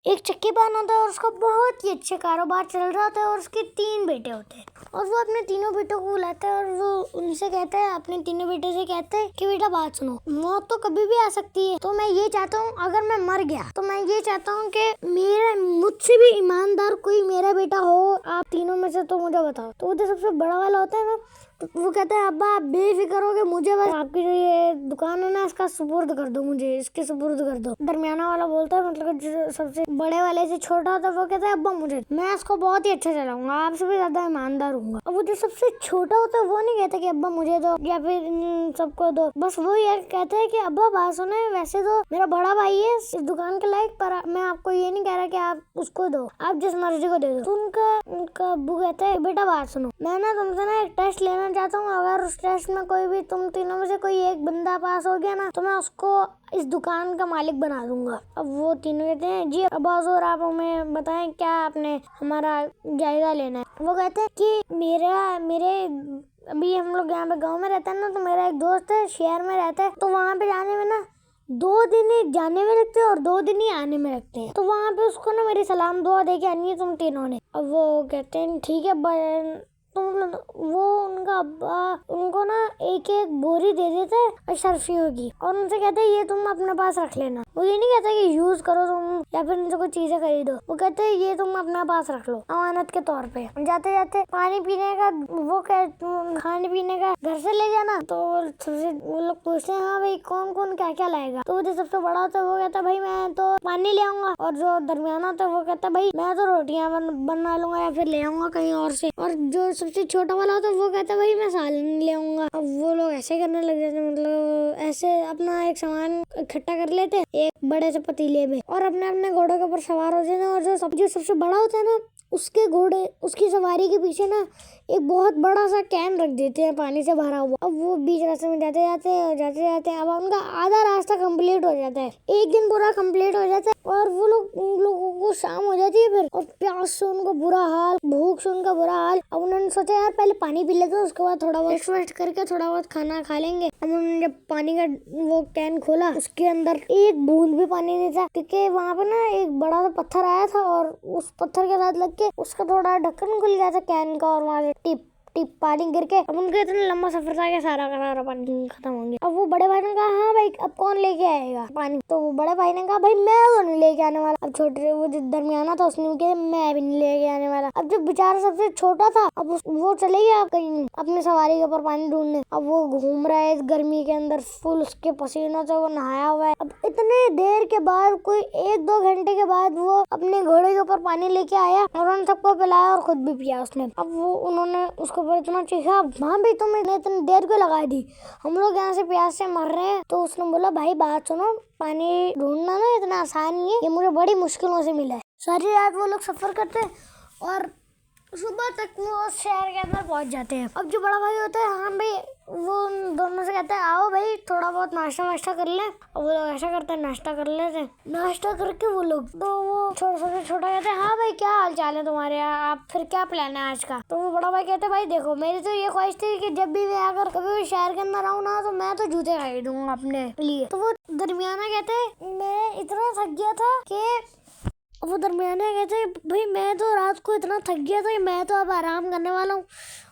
एक चक्कीबान होता है और उसका बहुत ही अच्छे कारोबार चल रहा होता है और उसके 3 बेटे होते हैं और वो अपने तीनों बेटों को बुलाता है और वो उनसे कहता है, अपने तीनों बेटों से कहता है कि बेटा बात सुनो, मौत तो कभी भी आ सकती है, तो मैं ये चाहता हूँ अगर मैं मर गया तो मैं ये चाहता हूँ कि मेरा मुझसे भी ईमानदार कोई मेरा बेटा हो आप तीनों में से, तो मुझे बताओ। तो वो जो सबसे बड़ा वाला होता है ना, तो वो कहता है अब्बा आप बेफिक्र हो के मुझे बस आपकी जो ये दुकान है ना इसका सुपुर्द कर दो, मुझे इसके सुपुर्द कर दो। दरमियाना वाला बोलता है, मतलब जो सबसे बड़े वाले से छोटा होता है वो कहता है अब्बा मुझे, मैं इसको बहुत ही अच्छा चलाऊंगा, आपसे भी ज्यादा ईमानदार हूँ। अब वो जो सबसे छोटा होता है वो नहीं कहता कि अब्बा मुझे दो या फिर सबको दो, बस वो ये कहता है कि अब्बा बात सुने, वैसे तो मेरा बड़ा भाई है इस दुकान के लायक, पर मैं आपको ये नहीं कह रहा कि आप उसको दो, आप जिस मर्जी को दे दो। तो उनका अब्बू कहता है बेटा बात सुनो, मैं ना तुमसे ना एक टेस्ट लेना चाहता हूँ, अगर उस टेस्ट में कोई भी तुम तीनों में से कोई एक बंदा पास हो गया ना तो मैं उसको इस दुकान का मालिक बना दूंगा। अब वो तीनों कहते हैं जी अब्बा हुजूर आप हमें बताएं क्या आपने हमारा जायजा लेना है। वो कहते हैं कि मेरे अभी हम लोग यहाँ पे गाँव में रहते हैं ना, तो मेरा एक दोस्त है शहर में रहता है, तो वहाँ पे जाने में ना 2 दिन ही जाने में लगते हैं और 2 दिन ही आने में लगते हैं, तो वहाँ पे उसको ना मेरी सलाम दुआ दे के आनी है तुम तीनों ने। अब वो कहते हैं ठीक है, तो वो उनका अब्बा उनको ना एक बोरी दे देता है अशरफियों की और उनसे कहते हैं ये तुम अपने पास रख लेना। वो ये नहीं कहता कि यूज करो तुम या फिर इनसे कोई चीजें खरीदो, वो कहते हैं ये तुम अपने पास रख लो अमानत के तौर पे। जाते जाते पानी पीने का वो खाने पीने का घर से ले जाना, तो वो लोग पूछते हैं हाँ भाई कौन कौन क्या क्या लाएगा। तो वो जो सबसे बड़ा होता है वो कहता है भाई मैं तो पानी ले आऊंगा, और जो दरमियाना होता है वो कहता है भाई मैं तो रोटियां बना लूंगा या फिर ले आऊंगा कहीं और से, और जो सबसे छोटा वाला होता है वो कहता है भाई मैं सालन ले आऊंगा। अब वो लोग ऐसे करने लग जाते हैं, मतलब ऐसे अपना एक सामान इकट्ठा कर लेते हैं एक बड़े से पतीले में और अपने अपने घोड़ों के ऊपर सवार हो जाते हैं। और जो सबसे बड़ा होता है ना उसके घोड़े उसकी सवारी के पीछे ना एक बहुत बड़ा सा कैन रख देते हैं पानी से भरा हुआ। अब वो बीच रास्ते में जाते जाते अब उनका आधा रास्ता कंप्लीट हो जाता है, एक दिन पूरा कंप्लीट हो जाता है और वो लोगों को शाम हो जाती है फिर, और प्यास से उनको बुरा हाल, भूख से उनका बुरा हाल। अब उन्होंने सोचा यार पहले पानी पी लेते हैं, उसके बाद थोड़ा बहुत रेस्ट करके थोड़ा बहुत खाना खा लेंगे। अब उन्होंने जब पानी का वो कैन खोला उसके अंदर एक बूंद भी पानी नहीं था, क्योंकि वहाँ पे ना एक बड़ा सा पत्थर आया था और उस पत्थर के साथ लग के उसका थोड़ा ढक्कन खुल गया था कैन का और वहाँ से टिप टिप पानी गिर के अब उनका इतना लंबा सफर था कि सारा का सारा पानी खत्म हो गया। अब वो बड़े भाई ने कहा हाँ भाई अब कौन लेके आएगा पानी, तो वो बड़े भाई ने कहा भाई मैं तो नहीं लेके आने वाला। अब छोटे वो जो दरमियाना था उसने कहा मैं भी नहीं लेके आने वाला। अब जो बेचारा सबसे छोटा था अब वो चले गया कहीं अपनी सवारी के ऊपर पानी ढूंढने। अब वो घूम रहा है इस गर्मी के अंदर फुल उसके पसीनों से वो नहाया हुआ है। अब इतने देर के बाद कोई 1-2 घंटे के बाद वो अपने घोड़े के ऊपर पानी लेके आया और उन सबको पिलाया और खुद भी पिया उसने। अब वो उन्होंने उसको पर इतना चीखा माँ भी तुमने इतनी देर क्यों लगा दी, हम लोग यहाँ से प्यास से मर रहे हैं। तो उसने बोला भाई बात सुनो, पानी ढूंढना ना इतना आसान नहीं है, ये मुझे बड़ी मुश्किलों से मिला है। सारी रात वो लोग सफर करते हैं और सुबह तक वो शहर के अंदर पहुंच जाते हैं। अब जो बड़ा भाई होता है हाँ भाई वो उन दोनों से कहता है आओ भाई थोड़ा बहुत नाश्ता कर ले। और वो लोग ऐसा करते हैं नाश्ता कर लेते हैं। नाश्ता करके वो लोग तो वो छोटा कहते हैं हाँ भाई क्या हाल चाल है तुम्हारे, आप फिर क्या प्लान है आज का। तो वो बड़ा भाई कहते हैं भाई देखो मेरी तो ये ख्वाहिश थी कि जब भी मैं अगर कभी भी शहर के अंदर आऊँ ना तो मैं तो जूते खरीदूंगा अपने लिए। तो वो दरमियाना कहते हैं मैं इतना थक गया था कि वो दरमियाना कहते भाई मैं तो रात को इतना थक गया था मैं तो अब आराम करने वाला हूँ,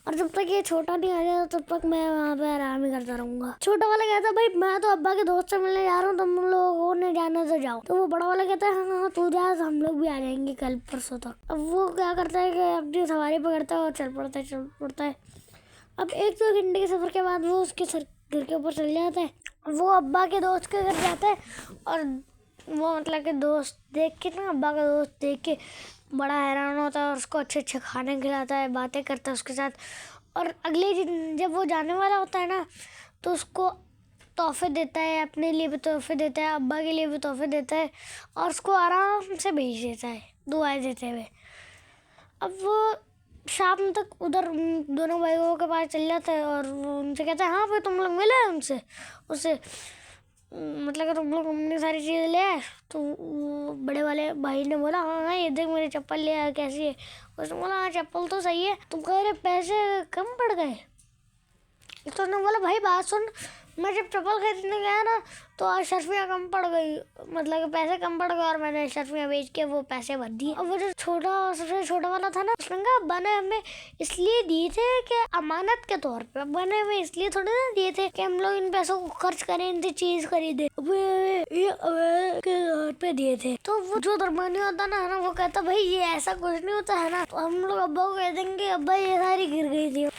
और जब तक ये छोटा नहीं आ जाता तब तक मैं वहाँ पे आराम ही करता रहूंगा। छोटा वाला कहता भाई मैं तो अब्बा के दोस्त से मिलने जा रहा हूँ, तुम लोगों ने जाना तो जाओ। तो वो बड़ा वाला कहता है हाँ हाँ तू जा, हम लोग भी आ जाएंगे कल परसों तक। अब वो क्या करता है कि अपनी सवारी पकड़ता है और चल पड़ता है। अब 1-2 घंटे के सफर के बाद वो उसके घर के ऊपर चल जाता है। वो अब्बा के दोस्त के घर जाता है और वो मतलब कि दोस्त देख के ना अब्बा का दोस्त देख के बड़ा हैरान होता है और उसको अच्छे खाने खिलाता है, बातें करता है उसके साथ। और अगले दिन जब वो जाने वाला होता है ना तो उसको तोहफे देता है, अपने लिए भी तोहफे देता है, अब्बा के लिए भी तोहफे देता है और उसको आराम से भेज देता है दुआएं देते हुए। अब वो शाम तक उधर दोनों भाइयों के पास चल जाता है और वो उनसे कहता है हाँ भाई तुम लोग मिले उनसे उससे मतलब कि तुम लोग हमने सारी चीज़ें ले आए। तो बड़े वाले भाई ने बोला हाँ ये देख मेरी चप्पल ले आया कैसी है। उसने बोला हाँ चप्पल तो सही है, तुम कह रहे पैसे कम पड़ गए। तो उसने बोला भाई बात सुन, मैं जब चप्पल खरीदने गया ना तो आज शर्फियाँ कम पड़ गई, मतलब कि पैसे कम पड़ गए और मैंने शर्फियाँ बेच के वो पैसे भर दिए। और वो जो सबसे छोटा वाला था ना, उसने कहा अब्बा ने हमें इसलिए दिए थे कि अमानत के तौर पे, अब्बा ने हमें इसलिए थोड़ी ना दिए थे कि हम लोग इन पैसों को खर्च करें, इनसे चीज खरीदे, ये अमानत के तौर पे दिए थे। तो वो जो दरमियानी होता ना वो कहता भाई ये ऐसा कुछ नहीं होता है ना, तो हम लोग अब्बा को कह देंगे अब्बा ये सारी गिर गई थी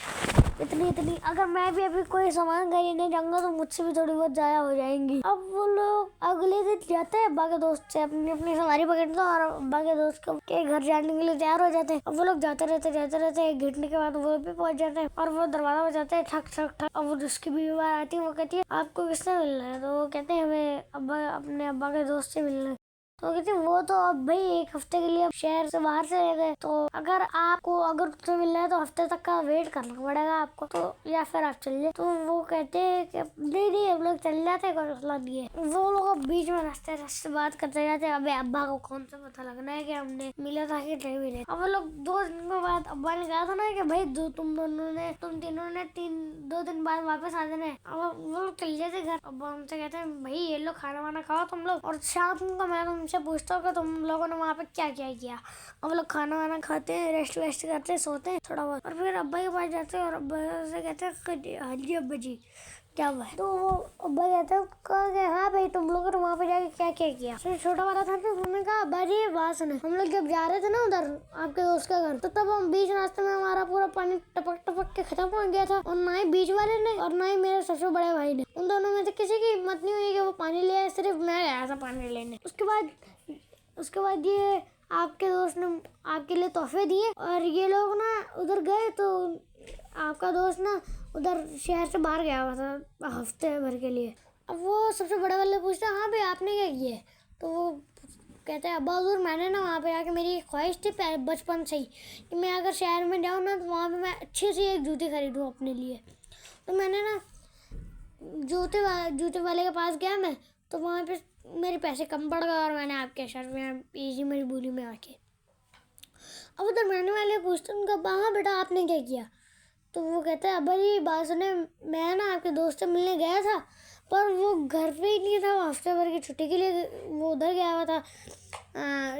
इतनी। अगर मैं भी अभी कोई सामान खरीदने जाऊंगा तो मुझसे भी थोड़ी बहुत जाया हो जाएंगी। अब वो लोग अगले दिन जाते हैं अब्बा के दोस्त से अपनी सवारी पकड़ते हैं और अब्बा के दोस्त के घर जाने के लिए तैयार हो जाते हैं। अब वो लोग जाते रहते एक घंटे के बाद वो भी पहुंच जाते हैं और वो दरवाजा बजाते हैं ठक ठक ठक। अब वो जिसकी भी बात आती है वो कहती है आपको किससे मिलना है, तो वो कहते हैं हमें अपने अब्बा के दोस्त से मिलना है। तो कहते वो तो अब भाई एक हफ्ते के लिए शहर से बाहर से रह गए, तो अगर तुझसे मिलना है तो हफ्ते तक का वेट करना पड़ेगा आपको, तो या फिर आप चल जाए। तो वो कहते हैं कि नहीं हम लोग चल जाते हैं, कोई मसला नहीं है। वो लोग बीच में रास्ते बात करते जाते हैं। अबे अब्बा को कौन सा पता लगना है कि हमने मिला था कि नहीं मिले। अब वो लोग 2 दिन के बाद अब्बा ने कहा था ना कि भाई तुम तीनों ने 2 दिन बाद वापस आ जाना है। अब वो लोग चल जाते घर। अब्बा हमसे कहते हैं भाई ये लोग खाना वाना खाओ तुम लोग, और शाम को मैं तुमसे पूछता हूँ कि तुम लोगों ने वहाँ पे क्या क्या किया। हम लोग खाना वाना खाते हैं, रेस्ट वेस्ट करते हैं, सोते हैं थोड़ा बहुत, और फिर अब्बा के पास जाते हैं और अब्बा से कहते हैं हाँ जी अब्बा जी क्या हुआ है। तो वो अब्बा कहते हैं हाँ भाई तुम लोगों ने वहाँ पे जाके क्या क्या किया। फिर छोटा वाला था तो उन्होंने कहा अब्बा जी बात सुने, हम लोग जब जा रहे थे ना उधर आपके दोस्त का घर, तो तब हम बीच रास्ते में हमारा पूरा पानी टपक के खत्म हो गया था, और ना ही बीच वाले ने और ना ही मेरे सबसे बड़े भाई ने, उन दोनों में से किसी की हिम्मत नहीं हुई कि वो पानी ले आए, सिर्फ मैं गया था पानी लेने। उसके बाद ये आपके दोस्त ने आपके लिए तोहफे दिए, और ये लोग ना उधर गए तो आपका दोस्त ना उधर शहर से बाहर गया हुआ था हफ्ते भर के लिए। अब वो सबसे बड़ा वाले पूछता हाँ भाई आपने क्या किया है, तो वो कहते हैं अब्बा हुजूर मैंने ना वहाँ पे आके मेरी ख्वाहिश थी बचपन से ही कि मैं अगर शहर में जाऊँ ना तो वहाँ पे मैं अच्छी सी एक जूती खरीदूँ अपने लिए। तो मैंने ना जूते वाले के पास गया मैं, तो वहाँ पे मेरे पैसे कम पड़ गए और मैंने आपके शहर में इसी मजबूरी में आके। अब उधर मिलने वाले पूछते उनका हाँ बेटा आपने क्या किया, तो वो कहते हैं अब्बा जी बात सुने, मैं ना आपके दोस्त से मिलने गया था पर वो घर पे ही नहीं था, वो हफ्ते भर की छुट्टी के लिए वो उधर गया हुआ था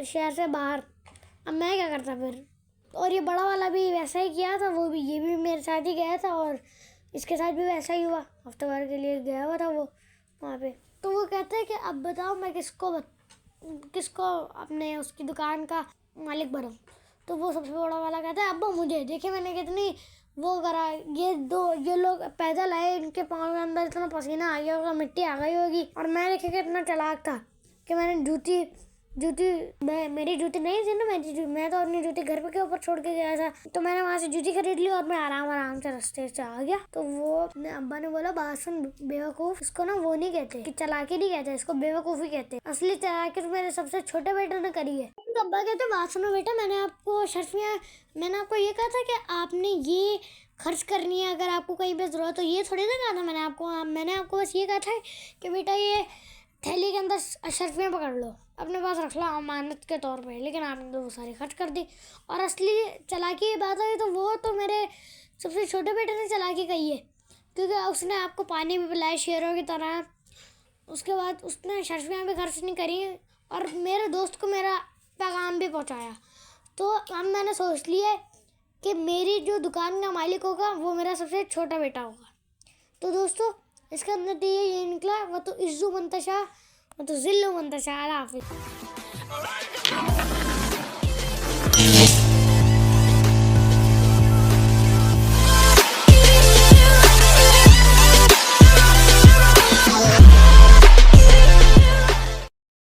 शहर से बाहर। अब मैं क्या करता फिर, और ये बड़ा वाला भी वैसा ही किया था, ये भी मेरे साथ ही गया था और इसके साथ भी वैसा ही हुआ, हफ्ते भर के लिए गया हुआ था वो वहाँ पे। तो वो कहते हैं कि अब बताओ मैं किसको अपने उसकी दुकान का मालिक बनाऊँ। तो वो सबसे बड़ा वाला कहता है अब्बा मुझे देखिए मैंने कितनी वो करा, ये लोग पैदल आए, इनके पाँव के अंदर इतना पसीना आ गया होगा, मिट्टी आ गई होगी, और मैं देखे कि इतना चालाक था कि मैंने मेरी जूती नहीं थी ना, मैं तो अपनी जूती घर के ऊपर छोड़ के गया था, तो मैंने वहाँ से जूती खरीद ली और मैं आराम से रास्ते से आ गया। तो वो अपने अब्बा ने बोला बात सुन बेवकूफ, इसको ना वो नहीं कहते कि चालाकी नहीं कहते, इसको बेवकूफ़ी कहते, असली चालाकी तो मेरे सबसे छोटे बेटे ने करी है। तो अब्बा कहते बात सुनो बेटा, मैंने आपको ये कहा था कि आपने ये खर्च करनी है, अगर आपको कहीं पे जरूरत हो, ये थोड़ी ना कहा था मैंने आपको बस ये कहा था कि बेटा ये थैली के अंदर शर्फियाँ पकड़ लो, अपने पास रख लो अमानत के तौर पे, लेकिन आपने तो वो सारी खर्च कर दी। और असली चालाकी की बात है तो वो तो मेरे सबसे छोटे बेटे ने चालाकी कही है, क्योंकि उसने आपको पानी भी पिलाया शेरों की तरह, उसके बाद उसने शर्फियाँ भी खर्च नहीं करी और मेरे दोस्त को मेरा पैगाम भी पहुँचाया। तो अब मैंने सोच लिया कि मेरी जो दुकान का मालिक होगा वो मेरा सबसे छोटा बेटा होगा। तो दोस्तों इसका नतीजा ये निकला, वो तो इज्जू मंतशा वो तो जिल्लु मंतशा। अल्लाह हाफिज़।